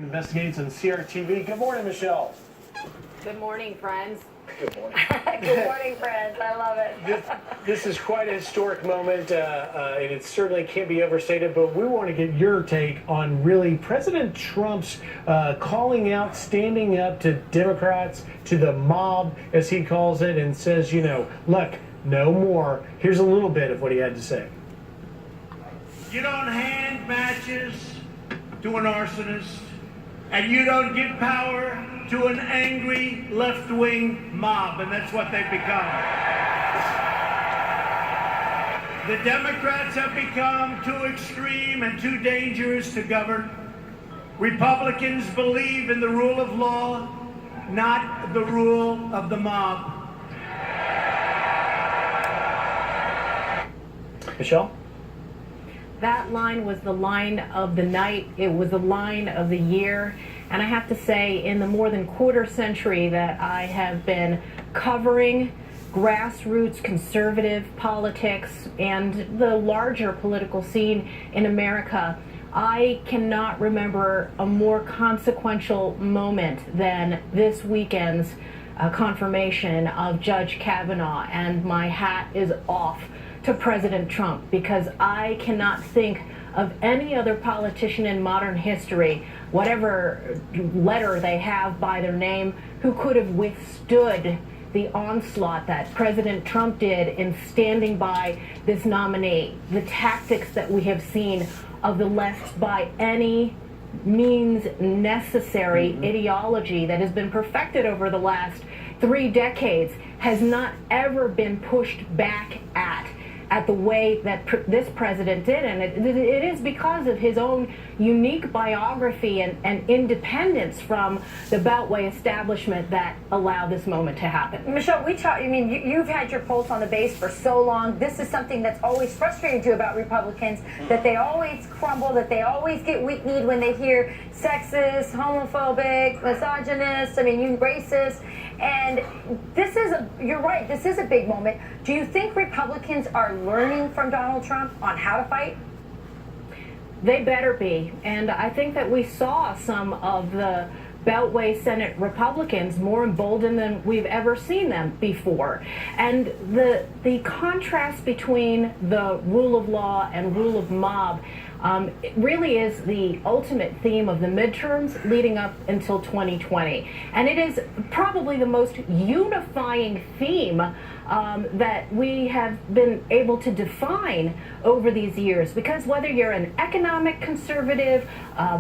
Investigates on CRTV. Good morning, Michelle. Good morning, friends. Good morning. Good morning, friends. I love it. This is quite a historic moment, and it certainly can't be overstated, but we want to get your take on really President Trump's calling out, standing up to Democrats, to the mob, as he calls it, and says, you know, look, no more. Here's a little bit of what he had to say. You don't hand matches to an arsonist, and you don't give power to an angry left-wing mob, and that's what they've become. The Democrats have become too extreme and too dangerous to govern. Republicans believe in the rule of law, not the rule of the mob. Michelle? That line was the line of the night. It was the line of the year. And I have to say, in the more than quarter century that I have been covering grassroots conservative politics and the larger political scene in America, I cannot remember a more consequential moment than this weekend's confirmation of Judge Kavanaugh. And my hat is off to President Trump, because I cannot think of any other politician in modern history, whatever letter they have by their name, who could have withstood the onslaught that President Trump did in standing by this nominee. The tactics that we have seen of the left by any means necessary ideology that has been perfected over the last 3 decades has not ever been pushed back at the way that this president did. And it is because of his own unique biography and independence from the Beltway establishment that allowed this moment to happen. Michelle, you've had your pulse on the base for so long. This is something that's always frustrated you about Republicans, that they always crumble, that they always get weak-kneed when they hear sexist, homophobic, misogynist, racist. And you're right, this is a big moment. Do you think Republicans are learning from Donald Trump on how to fight? They better be. And I think that we saw some of the Beltway Senate Republicans more emboldened than we've ever seen them before. And the contrast between the rule of law and rule of mob it really is the ultimate theme of the midterms leading up until 2020. And it is probably the most unifying theme that we have been able to define over these years. Because whether you're an economic conservative,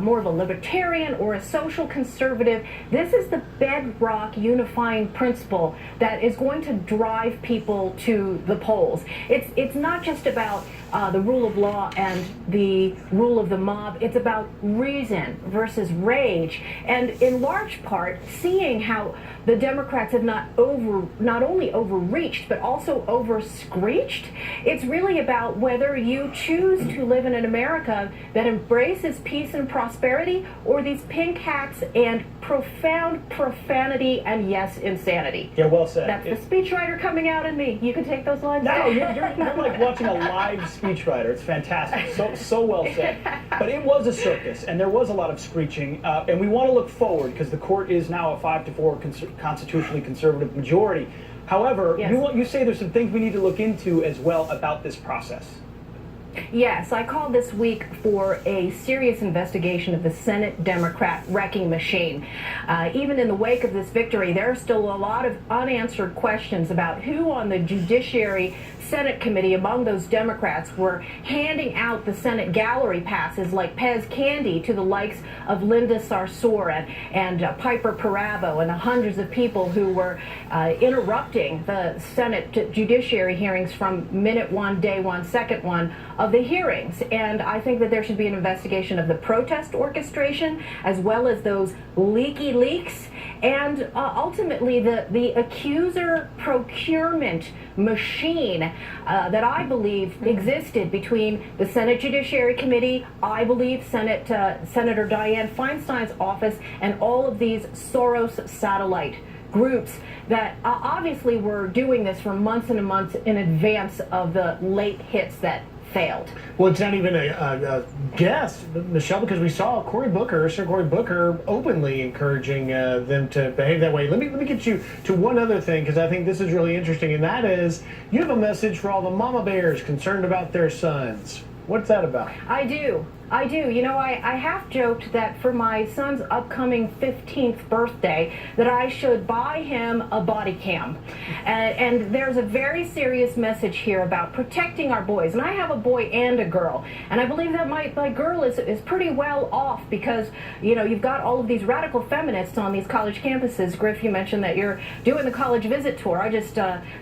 more of a libertarian, or a social conservative, this is the bedrock unifying principle that is going to drive people to the polls. It's not just about the rule of law and the rule of the mob. It's about reason versus rage, and in large part seeing how the Democrats have not only overreached but also over-screeched. It's really about whether you choose to live in an America that embraces peace and prosperity, or these pink hats and profound profanity and, yes, insanity. Yeah, well said. That's the speechwriter coming out in me. You can take those lines. No, you're like watching a live speechwriter. It's fantastic. So well said. But it was a circus, and there was a lot of screeching, and we want to look forward because the court is now a 5-4 constitutionally conservative majority. However, yes, you say there's some things we need to look into as well about this process. Yes, I called this week for a serious investigation of the Senate Democrat wrecking machine. Even in the wake of this victory, there are still a lot of unanswered questions about who on the Judiciary Senate committee among those Democrats were handing out the Senate gallery passes like Pez candy to the likes of Linda Sarsour and Piper Parabo and the hundreds of people who were interrupting the Senate Judiciary hearings from minute one, day one, second one of the hearings. And I think that there should be an investigation of the protest orchestration as well as those leaky leaks, and ultimately the accuser procurement machine that I believe existed between the Senate Judiciary Committee, I believe Senator Dianne Feinstein's office, and all of these Soros satellite groups that obviously were doing this for months and months in advance of the late hits that failed. Well, it's not even a guess, Michelle, because we saw Sir Cory Booker, openly encouraging them to behave that way. Let me get you to one other thing, because I think this is really interesting, and that is you have a message for all the mama bears concerned about their sons. What's that about? I do. You know, I have joked that for my son's upcoming 15th birthday that I should buy him a body cam. And there's a very serious message here about protecting our boys. And I have a boy and a girl. And I believe that my girl is pretty well off because, you know, you've got all of these radical feminists on these college campuses. Griff, you mentioned that you're doing the college visit tour. I just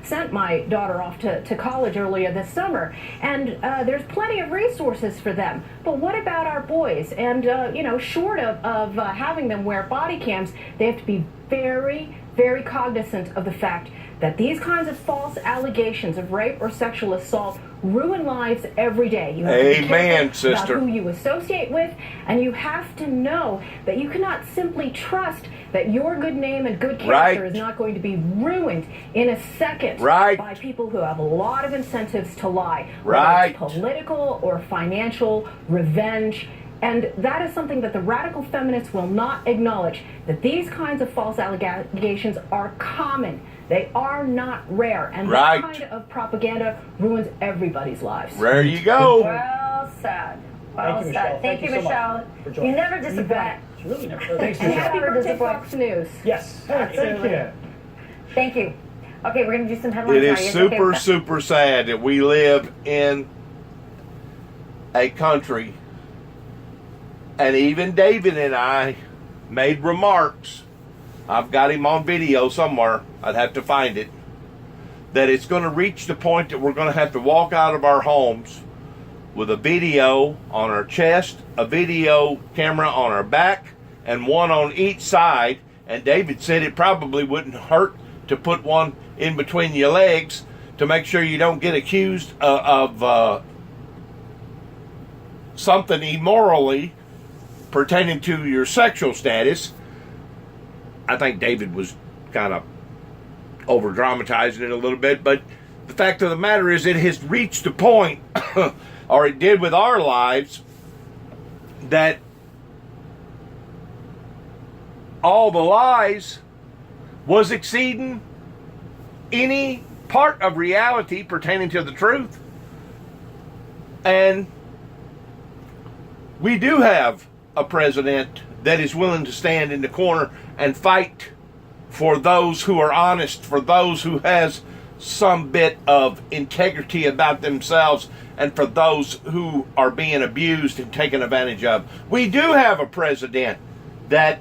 sent my daughter off to college earlier this summer. And there's plenty of resources for them. But what about our boys? And, you know, short of having them wear body cams, they have to be very, very cognizant of the fact that these kinds of false allegations of rape or sexual assault ruin lives every day. You have to be careful about who you associate with, and you have to know that you cannot simply trust that your good name and good character is not going to be ruined in a second by people who have a lot of incentives to lie, whether it's political or financial, revenge. And that is something that the radical feminists will not acknowledge, that these kinds of false allegations are common. They are not rare. And that kind of propaganda ruins everybody's lives. There you go. Well said. Well Thank you, said. Thank you, Michelle. You never disappoint. Really never. Thanks, And Michelle. happy birthday, Fox News. Yes. Thank you. Thank you. Okay, we're going to do some headlines. It is now. You okay with that? super sad that we live in a country, and even David and I made remarks. I've got him on video somewhere. I'd have to find it. That it's going to reach the point that we're going to have to walk out of our homes with a video on our chest, a video camera on our back, and one on each side. And David said it probably wouldn't hurt to put one in between your legs to make sure you don't get accused of something immorally pertaining to your sexual status. I think David was kind of over dramatizing it a little bit, but the fact of the matter is it has reached a point, or it did with our lives, that all the lies was exceeding any part of reality pertaining to the truth. And we do have a president that is willing to stand in the corner and fight for those who are honest, for those who has some bit of integrity about themselves, and for those who are being abused and taken advantage of. We do have a president that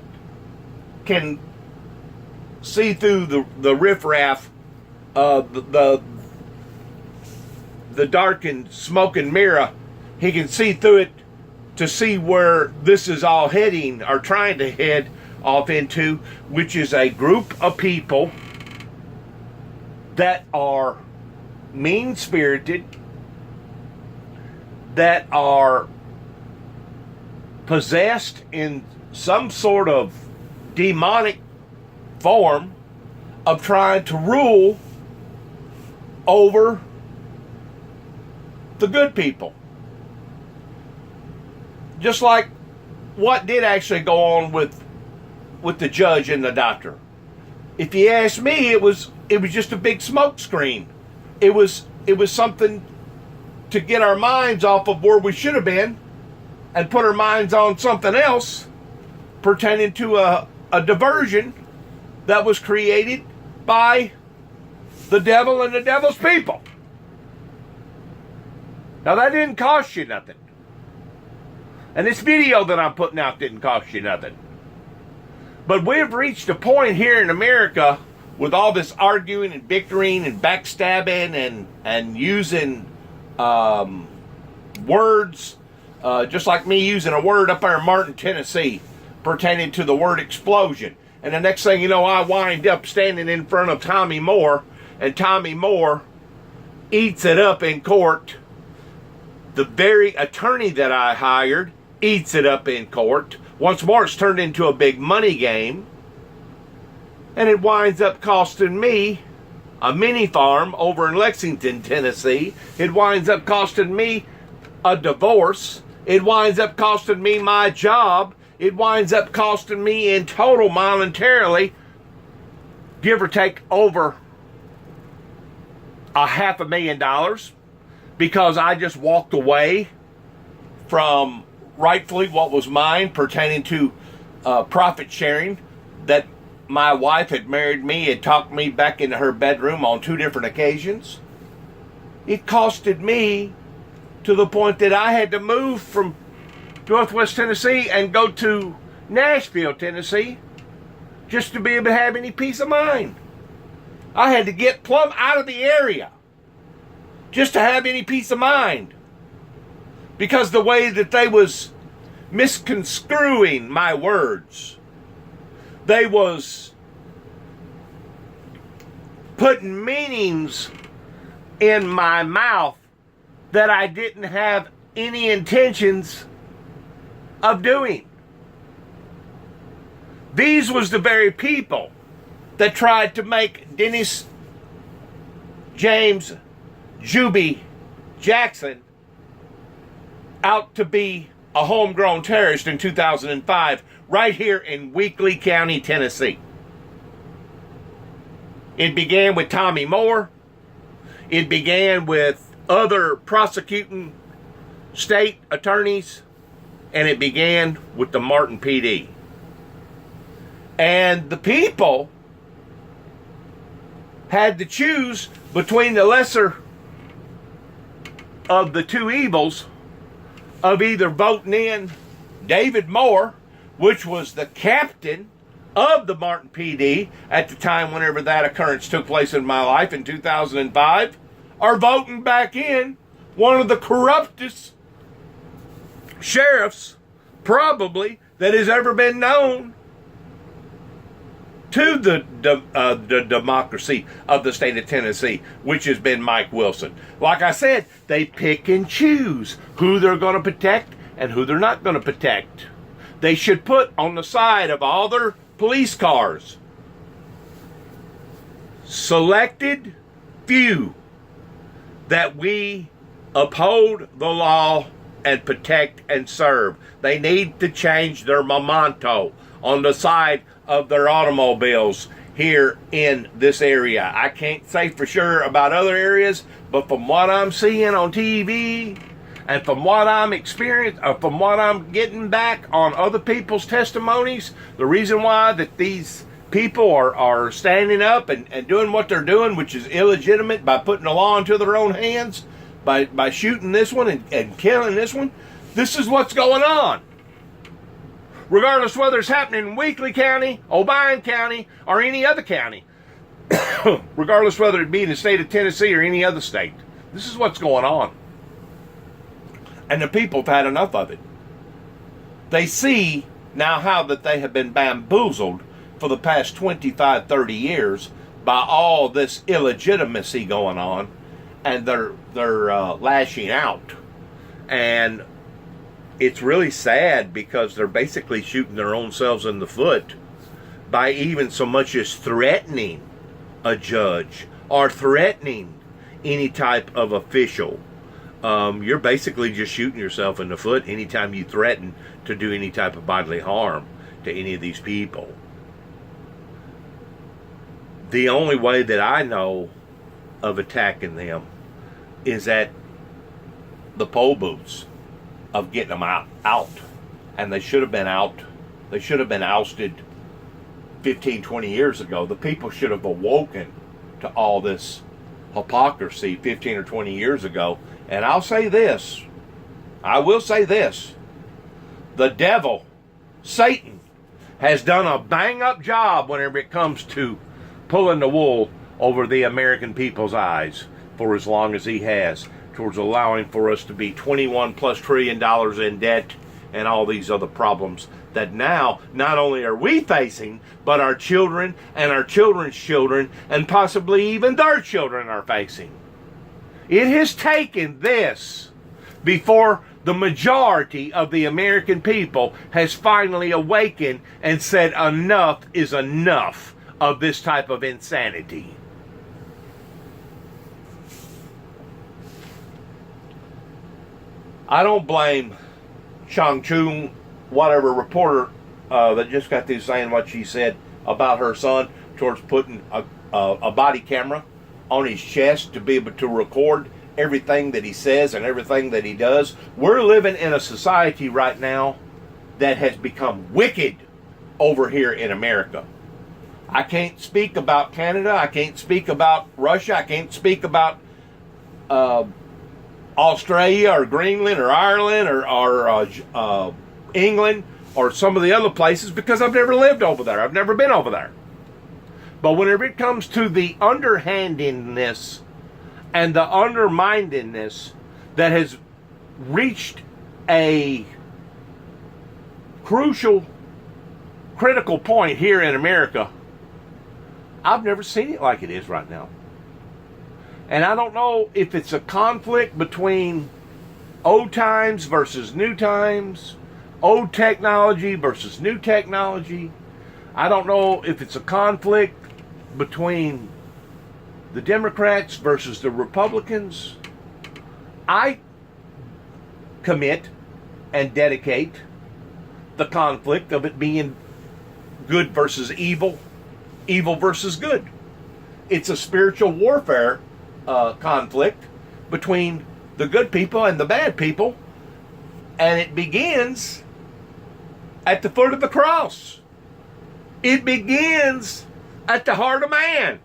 can see through the riffraff, the darkened, smoking mirror. He can see through it to see where this is all heading, or trying to head off into, which is a group of people that are mean-spirited, that are possessed in some sort of demonic form of trying to rule over the good people. Just like what did actually go on with the judge and the doctor. If you ask me, it was just a big smoke screen. It was something to get our minds off of where we should have been and put our minds on something else pertaining to a diversion that was created by the devil and the devil's people. Now that didn't cost you nothing. And this video that I'm putting out didn't cost you nothing. But we've reached a point here in America with all this arguing and bickering and backstabbing and using words, just like me using a word up there in Martin, Tennessee, pertaining to the word explosion. And the next thing you know, I wind up standing in front of Tommy Moore, and Tommy Moore eats it up in court. The very attorney that I hired eats it up in court. Once more, it's turned into a big money game. And it winds up costing me a mini farm over in Lexington, Tennessee. It winds up costing me a divorce. It winds up costing me my job. It winds up costing me in total monetarily, give or take, over $500,000 because I just walked away from rightfully what was mine pertaining to profit sharing that my wife had married me, had talked me back into her bedroom on 2 different occasions. It costed me to the point that I had to move from Northwest Tennessee and go to Nashville, Tennessee, just to be able to have any peace of mind. I had to get plumb out of the area just to have any peace of mind, because the way that they was misconstruing my words, they was putting meanings in my mouth that I didn't have any intentions of doing. These was the very people that tried to make Dennis James Juby Jackson out to be a homegrown terrorist in 2005 right here in Weakley County, Tennessee. It began with Tommy Moore. It began with other prosecuting state attorneys, and it began with the Martin PD. And the people had to choose between the lesser of the 2 evils of either voting in David Moore, which was the captain of the Martin PD at the time whenever that occurrence took place in my life in 2005, or voting back in one of the corruptest sheriffs probably that has ever been known to the democracy of the state of Tennessee, which has been Mike Wilson. Like I said, they pick and choose who they're going to protect and who they're not going to protect. They should put on the side of all their police cars selected few that we uphold the law and protect and serve. They need to change their memento on the side of their automobiles here in this area. I can't say for sure about other areas, but from what I'm seeing on TV and from what I'm experiencing, from what I'm getting back on other people's testimonies, the reason why that these people are standing up and doing what they're doing, which is illegitimate, by putting the law into their own hands, by shooting this one and killing this one, this is what's going on. Regardless whether it's happening in Weakley County, Obion County, or any other county, regardless whether it be in the state of Tennessee or any other state, this is what's going on. And the people have had enough of it. They see now how that they have been bamboozled for the past 25, 30 years by all this illegitimacy going on, and they're lashing out. And it's really sad because they're basically shooting their own selves in the foot by even so much as threatening a judge or threatening any type of official. You're basically just shooting yourself in the foot anytime you threaten to do any type of bodily harm to any of these people. The only way that I know of attacking them is at the poll booths, of getting them out. And they should have been out. They should have been ousted 15, 20 years ago. The people should have awoken to all this hypocrisy 15 or 20 years ago. And I'll say this. I will say this. The devil, Satan, has done a bang-up job whenever it comes to pulling the wool over the American people's eyes for as long as he has, towards allowing for us to be $21+ trillion in debt and all these other problems that now not only are we facing, but our children and our children's children and possibly even their children are facing. It has taken this before the majority of the American people has finally awakened and said enough is enough of this type of insanity. I don't blame Shang Chung, whatever reporter that just got through saying what she said about her son, towards putting a body camera on his chest to be able to record everything that he says and everything that he does. We're living in a society right now that has become wicked over here in America. I can't speak about Canada. I can't speak about Russia. I can't speak about Australia or Greenland or Ireland or England or some of the other places, because I've never lived over there. I've never been over there. But whenever it comes to the underhandedness and the underminedness that has reached a critical point here in America, I've never seen it like it is right now. And I don't know if it's a conflict between old times versus new times, old technology versus new technology. I don't know if it's a conflict between the Democrats versus the Republicans. I commit and dedicate the conflict of it being good versus evil, evil versus good. It's a spiritual warfare conflict between the good people and the bad people, and it begins at the foot of the cross. It begins at the heart of man,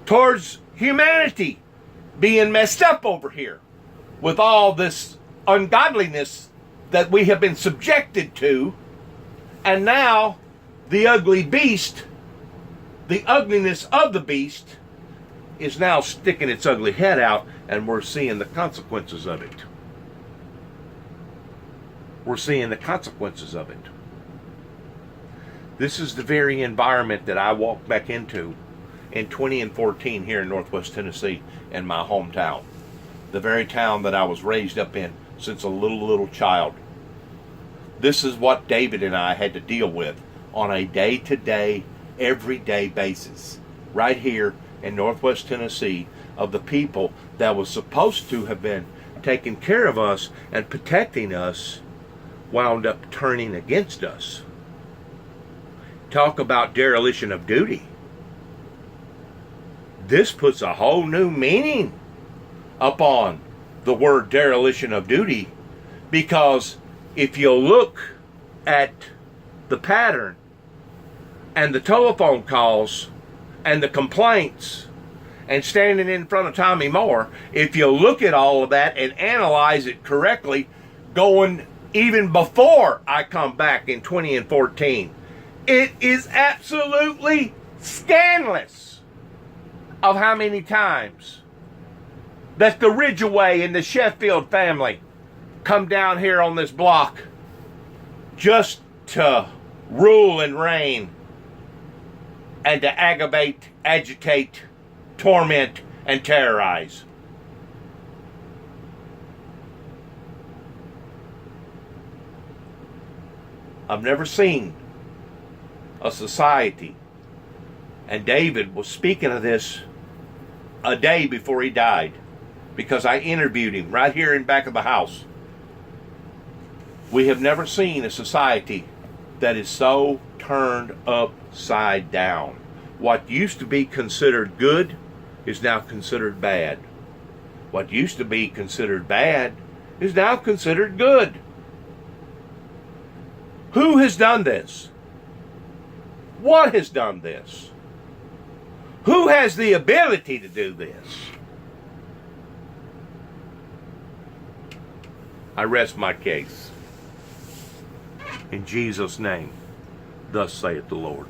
towards humanity being messed up over here with all this ungodliness that we have been subjected to. And now the ugly beast, the ugliness of the beast, is now sticking its ugly head out, and we're seeing the consequences of it. We're seeing the consequences of it. This is the very environment that I walked back into in 2014 here in Northwest Tennessee, in my hometown. The very town that I was raised up in since a little child. This is what David and I had to deal with on a day-to-day, everyday basis, right here in Northwest Tennessee, of the people that was supposed to have been taking care of us and protecting us, wound up turning against us. Talk about dereliction of duty. This puts a whole new meaning upon the word dereliction of duty, because if you look at the pattern and the telephone calls and the complaints and standing in front of Tommy Moore, if you look at all of that and analyze it correctly, going even before I come back in 2014, it is absolutely scandalous of how many times that the Ridgeway and the Sheffield family come down here on this block just to rule and reign and to aggravate, agitate, torment, and terrorize. I've never seen a society, and David was speaking of this a day before he died, because I interviewed him right here in back of the house. We have never seen a society that is so turned upside down. What used to be considered good is now considered bad. What used to be considered bad is now considered good. Who has done this? What has done this? Who has the ability to do this? I rest my case. In Jesus' name, thus saith the Lord.